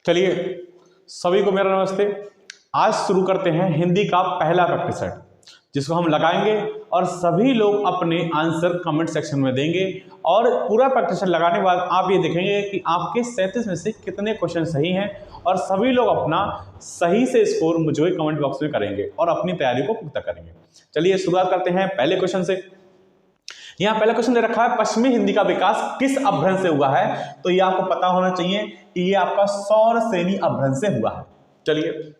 चलिए सभी को मेरा नमस्ते। आज शुरू करते हैं हिंदी का पहला प्रैक्टिस सेट, जिसको हम लगाएंगे और सभी लोग अपने आंसर कमेंट सेक्शन में देंगे। और पूरा प्रैक्टिस सेट लगाने के बाद आप ये देखेंगे कि आपके 37 में से कितने क्वेश्चन सही हैं और सभी लोग अपना सही से स्कोर मुझे कमेंट बॉक्स में करेंगे और अपनी तैयारी को पुख्ता करेंगे। चलिए शुरुआत करते हैं पहले क्वेश्चन से। यहाँ पहला क्वेश्चन दे रखा है, पश्चिमी हिंदी का विकास किस अपभ्रंश से हुआ है? तो ये आपको पता होना चाहिए कि ये आपका सौरसेनी अपभ्रंश से हुआ है। चलिए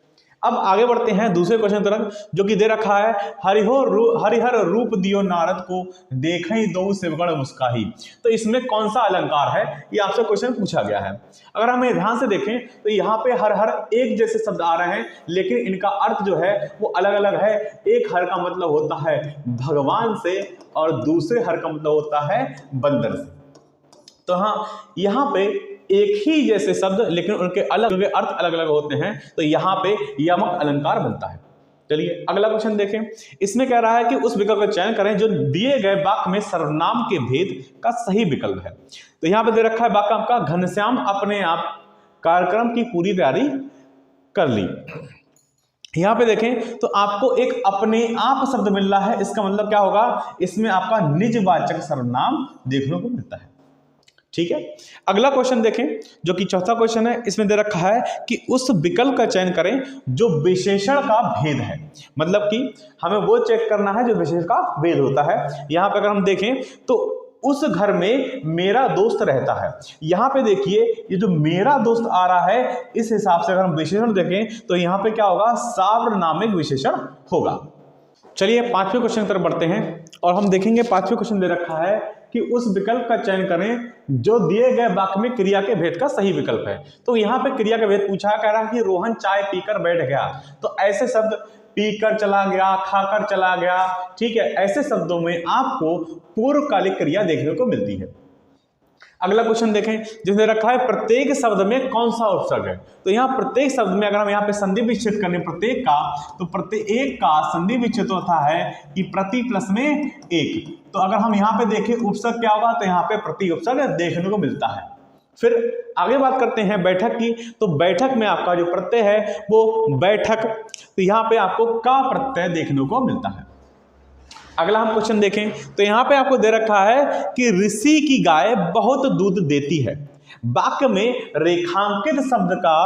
अब आगे बढ़ते हैं दूसरे क्वेश्चन तरफ, जो कि दे रखा है, हरिहर रूप दियो नारद को देखई दो शिवगण मुस्काही। तो इसमें कौन सा अलंकार है, ये आपसे क्वेश्चन पूछा गया है। अगर हम ध्यान से देखें तो यहाँ पे हर हर एक जैसे शब्द आ रहे हैं, लेकिन इनका अर्थ जो है वो अलग अलग है। एक हर का मतलब होता है भगवान से और दूसरे हर का मतलब होता है बंदर से। तो हाँ, यहाँ पे एक ही जैसे शब्द लेकिन उनके अर्थ अलग अलग होते हैं, तो यहाँ पे यमक अलंकार बनता है। चलिए अगला क्वेश्चन देखें। इसमें कह रहा है कि उस विकल्प का चयन करें जो दिए गए वाक्य में सर्वनाम के भेद का सही विकल्प है। तो यहाँ पे दे रखा है वाक्य आपका, घनश्याम अपने आप कार्यक्रम की पूरी तैयारी कर ली। यहाँ पे देखें तो आपको एक अपने आप शब्द मिल रहा है, इसका मतलब क्या होगा, इसमें आपका निजवाचक सर्वनाम देखने को मिलता है। ठीक है, अगला क्वेश्चन देखें जो कि चौथा क्वेश्चन है। इसमें दे रखा है कि उस विकल्प का चयन करें जो विशेषण का भेद है। मतलब कि हमें वो चेक करना है जो विशेषण का भेद होता है। यहाँ पे अगर हम देखें तो उस घर में मेरा दोस्त रहता है। यहाँ पे देखिए ये जो मेरा दोस्त आ रहा है, इस हिसाब से अगर हम विशेषण देखें तो यहाँ पे क्या होगा, सार्वनामिक विशेषण होगा। चलिए पांचवें क्वेश्चन की तरफ बढ़ते हैं और हम देखेंगे पांचवें क्वेश्चन दे रखा है कि उस विकल्प का चयन करें जो दिए गए वाक्य में क्रिया के भेद का सही विकल्प है। तो यहाँ पे क्रिया का भेद पूछा, कह रहा है कि रोहन चाय पीकर बैठ गया। तो ऐसे शब्द पीकर चला गया, खाकर चला गया, ठीक है, ऐसे शब्दों में आपको पूर्वकालिक क्रिया देखने को मिलती है। अगला क्वेश्चन देखें जिसने रखा है, प्रत्येक शब्द में कौन सा उपसर्ग है? तो यहाँ प्रत्येक शब्द में अगर हम यहाँ पे संधि विच्छेद करें प्रत्येक का, तो प्रत्येक का संधि विच्छेद होता है कि प्रति प्लस में एक। तो अगर हम यहाँ पे देखें उपसर्ग क्या होगा, तो यहाँ पे प्रति उपसर्ग देखने को मिलता है। फिर आगे बात करते हैं बैठक की। तो बैठक में आपका जो प्रत्यय है वो बैठक, तो यहाँ पे आपको का प्रत्यय देखने को मिलता है। अगला हम क्वेश्चन देखें तो यहाँ पे आपको दे रखा है कि ऋषि की गाय बहुत दूध देती है। वाक्य में रेखांकित शब्द का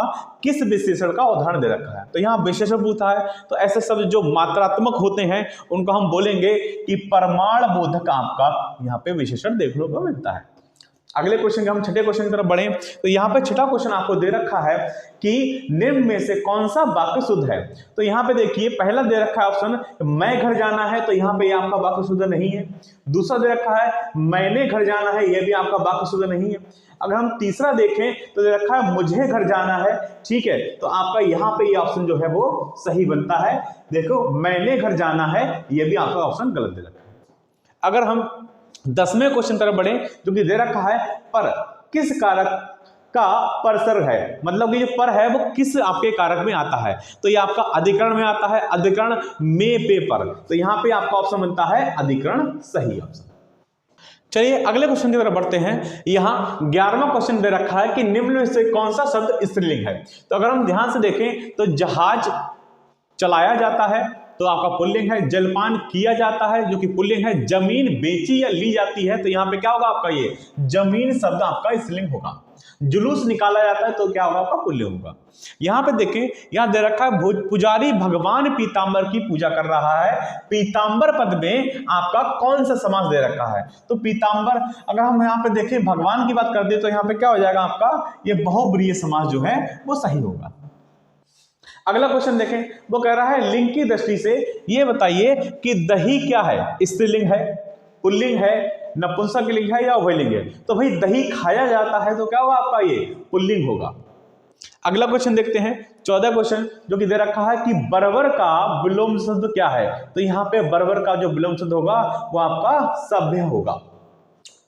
किस विशेषण का उदाहरण दे रखा है? तो यहाँ विशेषण पूछा है, तो ऐसे शब्द जो मात्रात्मक होते हैं उनको हम बोलेंगे कि प्रमाण बोधक आपका यहाँ पे विशेषण देखने को मिलता है। अगले क्वेश्चन के हम छठे क्वेश्चन की तरफ बढ़े तो यहाँ पे छठा क्वेश्चन आपको दे रखा है कि निम्न में से कौन सा वाक्य शुद्ध है? तो यहाँ पे देखिए पहला दे रखा है ऑप्शन, मैं घर जाना है, तो यहाँ पे आपका वाक्य शुद्ध नहीं है। दूसरा दे रखा है मैंने घर जाना है, यह भी आपका वाक्य शुद्ध नहीं है। अगर हम तीसरा देखें तो दे रखा है मुझे घर जाना है, ठीक है, तो आपका यहाँ पे ये ऑप्शन जो है वो सही बनता है। देखो मैंने घर जाना है, यह भी आपका ऑप्शन गलत दे रखा है। अगर हम 10वें क्वेश्चन तरफ बढ़े जो कि दे रखा है, पर किस कारक का परसर्ग है? मतलब कि जो पर है वो किस आपके कारक में आता है? तो ये आपका अधिकरण में आता है, अधिकरण में पे पर। तो यहाँ पे आपका ऑप्शन बनता है अधिकरण, सही ऑप्शन। चलिए अगले क्वेश्चन की तरफ बढ़ते हैं। यहाँ 11वां क्वेश्चन दे रखा है कि निम्न में से कौन सा शब्द स्त्रीलिंग है? तो अगर हम ध्यान से देखें तो जहाज चलाया जाता है, तो आपका पुल्लिंग है। जलपान किया जाता है, जो कि पुल्लिंग है। जमीन बेची या ली जाती है, तो यहाँ पे क्या होगा आपका, ये जमीन शब्द आपका स्त्रीलिंग होगा। जुलूस निकाला जाता है, तो क्या होगा आपका पुल्लिंग होगा। यहाँ पे देखें, यहाँ दे रखा है पुजारी भगवान पीताम्बर की पूजा कर रहा है। पीताम्बर पद में आपका कौन सा समास दे रखा है? तो पीताम्बर, अगर हम यहाँ पे देखें भगवान की बात कर दे तो यहाँ पे क्या हो जाएगा आपका, ये बहुब्रीहि समास जो है वो सही होगा। अगला क्वेश्चन देखें, वो कह रहा है लिंग की दृष्टि से ये बताइए कि दही क्या है? स्त्रीलिंग है, पुल्लिंग है, नपुंसक लिंग है या उभयलिंग है? तो भाई दही खाया जाता है, तो क्या होगा आपका, ये पुल्लिंग होगा। अगला क्वेश्चन देखते हैं 14 क्वेश्चन जो कि दे रखा है कि बर्बर का विलोम शब्द क्या है? तो यहाँ पे बर्बर का जो विलोम शब्द होगा वो आपका सभ्य होगा।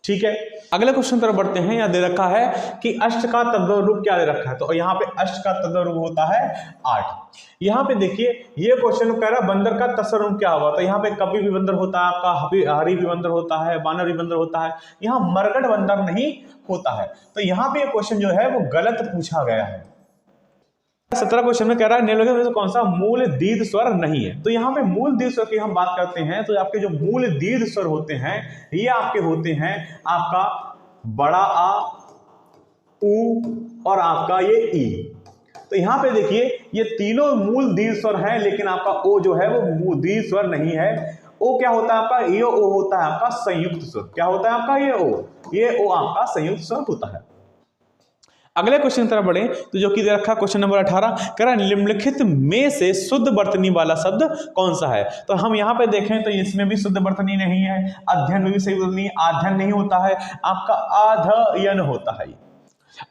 ठीक है, अगले क्वेश्चन तरफ बढ़ते हैं। यहाँ दे रखा है कि अष्ट का तद्भव रूप क्या दे रखा है? तो यहाँ पे अष्ट का तद्भव रूप होता है 8। यहाँ पे देखिए ये क्वेश्चन कह रहा है बंदर का तत्सम रूप क्या होगा? तो यहाँ पे कपि भी बंदर होता है, आपका हरि भी बंदर होता है, बानर भी बंदर होता है, यहाँ मरगढ़ बंदर नहीं होता है। तो यहाँ पे क्वेश्चन जो है वो गलत पूछा गया है। 17 क्वेश्चन में कह रहा है निम्नलिखित में से कौन सा मूल दीर्घ स्वर नहीं है। तो यहाँ पे मूल दीर्घ स्वर की हम बात करते हैं तो आपके जो मूल दीर्घ स्वर होते हैं ये आपके होते हैं आपका बड़ा आ, ऊ और आपका ये ई। तो यहाँ पे देखिए ये तीनों मूल दीर्घ स्वर हैं, लेकिन आपका ओ जो है वो दीर्घ स्वर नहीं है। ओ क्या होता है आपका, ये ओ होता है आपका संयुक्त स्वर। क्या होता है आपका, ये ओ आपका संयुक्त स्वर होता है। अगले क्वेश्चन की तरफ बढ़े तो जो कि दे रखा क्वेश्चन नंबर 18 कह रहा है निम्नलिखित में से शुद्ध वर्तनी वाला शब्द कौन सा है। तो हम यहाँ पे देखें तो इसमें भी शुद्ध वर्तनी नहीं है, अध्ययन में भी सही वर्तनी, अध्ययन नहीं होता है, आपका अध्ययन होता है।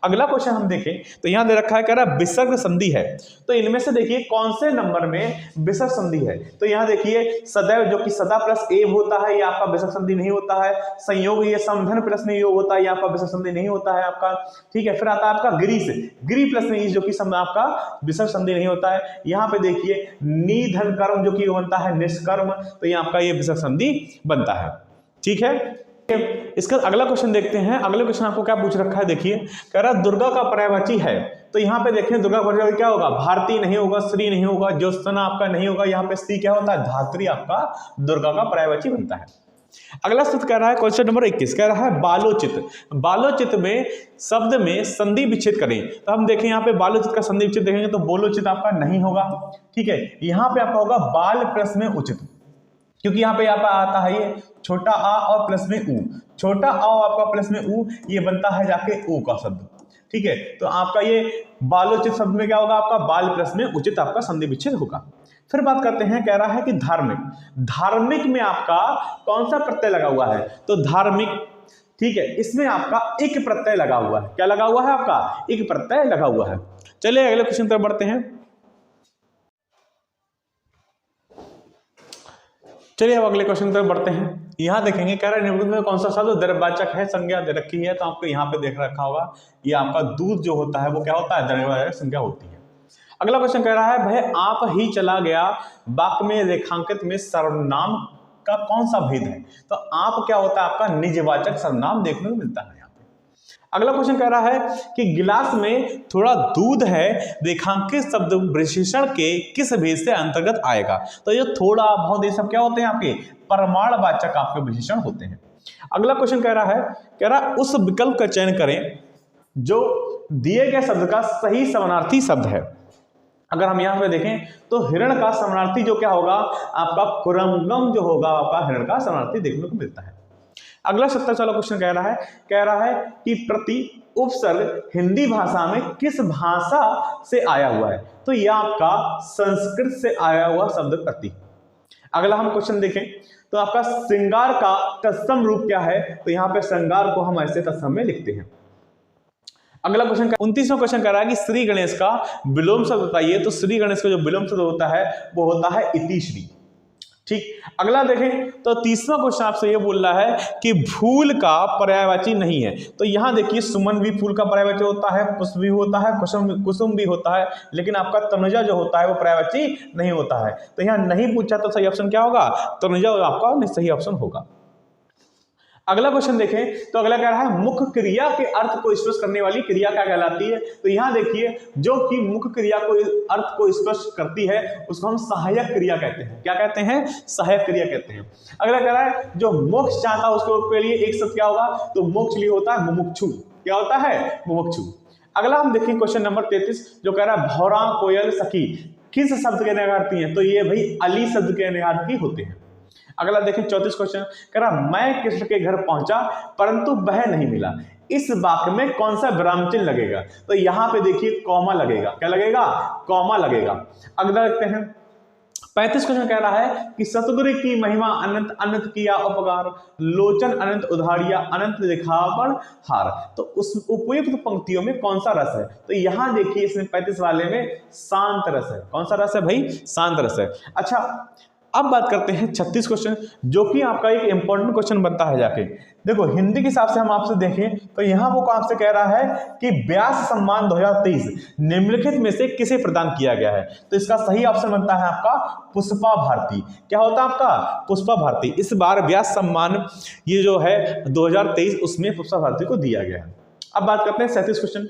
अगला क्वेश्चन हम देखें तो यहां दे रखा है कह रहा है विसर्ग संधि है। तो इनमें से देखिए कौन से नंबर में विसर्ग संधि है। तो यहां देखिए सदैव जो कि सदा प्लस एव होता है, ये आपका विसर्ग संधि नहीं होता है। संयोग ये समधन प्लस में योग होता है, ये आपका विसर्ग संधि नहीं होता है आपका। ठीक है, फिर आता है आपका गिरी से, गिरी प्लस में जो कि आपका विसर्ग संधि नहीं होता है। यहाँ पे देखिए निधन कर्म जो कि बनता है निष्कर्म, तो ये आपका ये विसर्ग संधि बनता है। ठीक है, इसका अगला क्वेश्चन देखते हैं। अगले क्वेश्चन आपको क्या पूछ रखा है, देखिए कह रहा है दुर्गा का पर्यायवाची है। तो यहाँ पे देखें दुर्गा का पर्यायवाची क्या होगा, भारती नहीं होगा, श्री नहीं होगा, ज्योत्सना आपका नहीं होगा, यहाँ पे स्त्री क्या होता है, धात्री आपका दुर्गा का पर्यायवाची बनता है। अगला सूत्र कह रहा है क्वेश्चन नंबर 21 कह रहा है बालोचित। बालोचित में शब्द में संधि विच्छेद करें। तो हम देखें यहाँ पे बालोचित का संधि विच्छेद देखेंगे तो बोलोचित आपका नहीं होगा। ठीक है, यहाँ पे आपका होगा बाल प्लस में उचित, क्योंकि यहाँ पे आता है ये छोटा आ और प्लस में ऊ, छोटा आ और आपका प्लस में ऊ, ये बनता है जाके ऊ का शब्द। ठीक है, तो आपका ये बालोचित शब्द में क्या होगा, आपका बाल प्लस में उचित आपका संधि विच्छेद होगा। फिर बात करते हैं, कह रहा है कि धार्मिक, धार्मिक में आपका कौन सा प्रत्यय लगा हुआ है। तो धार्मिक, ठीक है, इसमें आपका एक प्रत्यय लगा हुआ है। क्या लगा हुआ है, आपका एक प्रत्यय लगा हुआ है। चलिए अगले क्वेश्चन तरफ बढ़ते हैं। चलिए अब अगले क्वेश्चन तरफ बढ़ते हैं। यहाँ देखेंगे कह रहा है निम्नलिखित में कौन सा शब्द द्रव्यवाचक है, संज्ञा दे रखी है। तो आपको यहाँ पे देख रखा होगा ये आपका दूध जो होता है वो क्या होता है, द्रव्यवाचक संज्ञा होती है। अगला क्वेश्चन कह रहा है भाई आप ही चला गया वाक्य में रेखांकित में सर्वनाम का कौन सा भेद है। तो आप क्या होता है, आपका निजवाचक सर्वनाम देखने को मिलता है। अगला क्वेश्चन कह रहा है कि गिलास में थोड़ा दूध है, रेखांकित शब्द विशेषण के किस भेद से अंतर्गत आएगा। तो ये थोड़ा बहुत ये सब क्या होते हैं, आपके प्रमाणवाचक आपके विशेषण होते हैं। अगला क्वेश्चन कह रहा है उस विकल्प का चयन करें जो दिए गए शब्द का सही समानार्थी शब्द है। अगर हम यहाँ पे देखें तो हिरण का समानार्थी जो क्या होगा, आपका कुरंगम जो होगा, आपका हिरण का समानार्थी देखने को मिलता है। अगला 17 वाला क्वेश्चन कह रहा है कि प्रति उपसर्ग हिंदी भाषा में किस भाषा से आया हुआ है। तो यह आपका संस्कृत से आया हुआ शब्द प्रति। अगला हम क्वेश्चन देखें तो आपका श्रृंगार का तत्सम रूप क्या है। तो यहाँ पे श्रृंगार को हम ऐसे तत्सम में लिखते हैं। अगला क्वेश्चन 29वां क्वेश्चन कह रहा है कि श्री गणेश का विलोम शब्द बताइए। तो श्री गणेश का जो विलोम शब्द होता है वो होता है इति श्री। ठीक, अगला देखें तो 30वां क्वेश्चन आपसे ये बोल रहा है कि फूल का पर्यायवाची नहीं है। तो यहां देखिए सुमन भी फूल का पर्यायवाची होता है, पुष्प भी होता है, कुसुम भी होता है, लेकिन आपका तनुजा जो होता है वो पर्यायवाची नहीं होता है। तो यहां नहीं पूछा तो सही ऑप्शन क्या होगा, तनुजा आपका सही ऑप्शन होगा। अगला क्वेश्चन देखें तो अगला कह रहा है मुख्य क्रिया के अर्थ को स्पष्ट करने वाली क्रिया क्या कहलाती है। तो यहाँ देखिए जो कि मुख्य क्रिया को अर्थ को स्पष्ट करती है उसको हम सहायक क्रिया कहते हैं। क्या कहते हैं, सहायक क्रिया कहते हैं। अगला कह रहा है जो मोक्ष चाहता है उसको के लिए एक शब्द क्या होगा, तो मोक्ष लिए होता है मुमुक्षु। क्या होता है, मुमुक्षु। अगला हम देखें क्वेश्चन नंबर 33 जो कह रहा है भौरा कोयल सखी किस शब्द के निगार्थी है। तो ये भाई अली शब्द के निगार्थी होते हैं। अगला देखें 34 क्वेश्चन कह रहा मैं कृष्ण के घर पहुंचा परंतु वह नहीं मिला। इस वाक्य में कौन सा विराम चिन्ह लगेगा। तो यहां पे देखिए कॉमा लगेगा। क्या लगेगा, कॉमा लगेगा। अगला देखते हैं 35 क्वेश्चन कह रहा है कि सतगुरु की महिमा अनंत, अनंत किया उपकार, लोचन अनंत उधारिया, अनंत दिखावण हार। तो उस उपयुक्त पंक्तियों में कौन सा रस है। तो यहां देखिए इसमें 35 वाले में शांत रस है। कौन सा रस है भाई, शांत रस है। अच्छा अब बात करते हैं 36 क्वेश्चन जो कि आपका एक इंपॉर्टेंट क्वेश्चन बनता है। जाके देखो हिंदी के हिसाब से हम आपसे देखें तो यहाँ वो आपसे कह रहा है कि व्यास सम्मान 2023 निम्नलिखित में से किसे प्रदान किया गया है। तो इसका सही ऑप्शन बनता है आपका पुष्पा भारती। क्या होता है आपका, पुष्पा भारती। इस बार व्यास सम्मान ये जो है 2023 उसमें पुष्पा भारती को दिया गया है। अब बात करते हैं 37 क्वेश्चन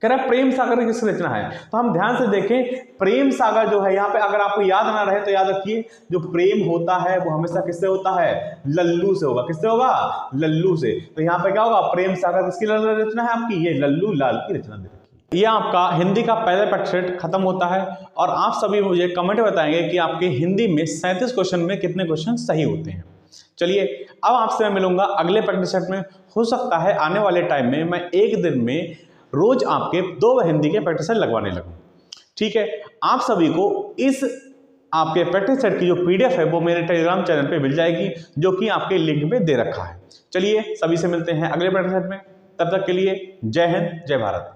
कह रहा है प्रेम सागर किसकी रचना है। तो हम ध्यान से देखें, प्रेम सागर जो है यहाँ पे, अगर आपको याद ना रहे तो याद रखिए, जो प्रेम होता है वो हमेशा किससे होता है, लल्लू से होगा। किससे होगा, लल्लू से। तो यहाँ पे क्या होगा, प्रेम सागर किसकी रचना है आपकी, ये लल्लू लाल की रचना दे रखी है। ये आपका हिंदी का पहला प्रैक्टिस सेट खत्म होता है और आप सभी मुझे कमेंट बताएंगे कि आपके हिंदी में 37 क्वेश्चन में कितने क्वेश्चन सही होते हैं। चलिए अब आपसे मैं मिलूंगा अगले प्रैक्टिस सेट में। हो सकता है आने वाले टाइम में मैं एक दिन में रोज आपके 2 हिंदी के प्रैक्टिस सेट लगवाने लगूं। ठीक है, आप सभी को इस आपके प्रैक्टिस सेट की जो पीडीएफ है वो मेरे टेलीग्राम चैनल पे मिल जाएगी, जो कि आपके लिंक में दे रखा है। चलिए सभी से मिलते हैं अगले प्रैक्टिस सेट में, तब तक के लिए जय हिंद जय भारत।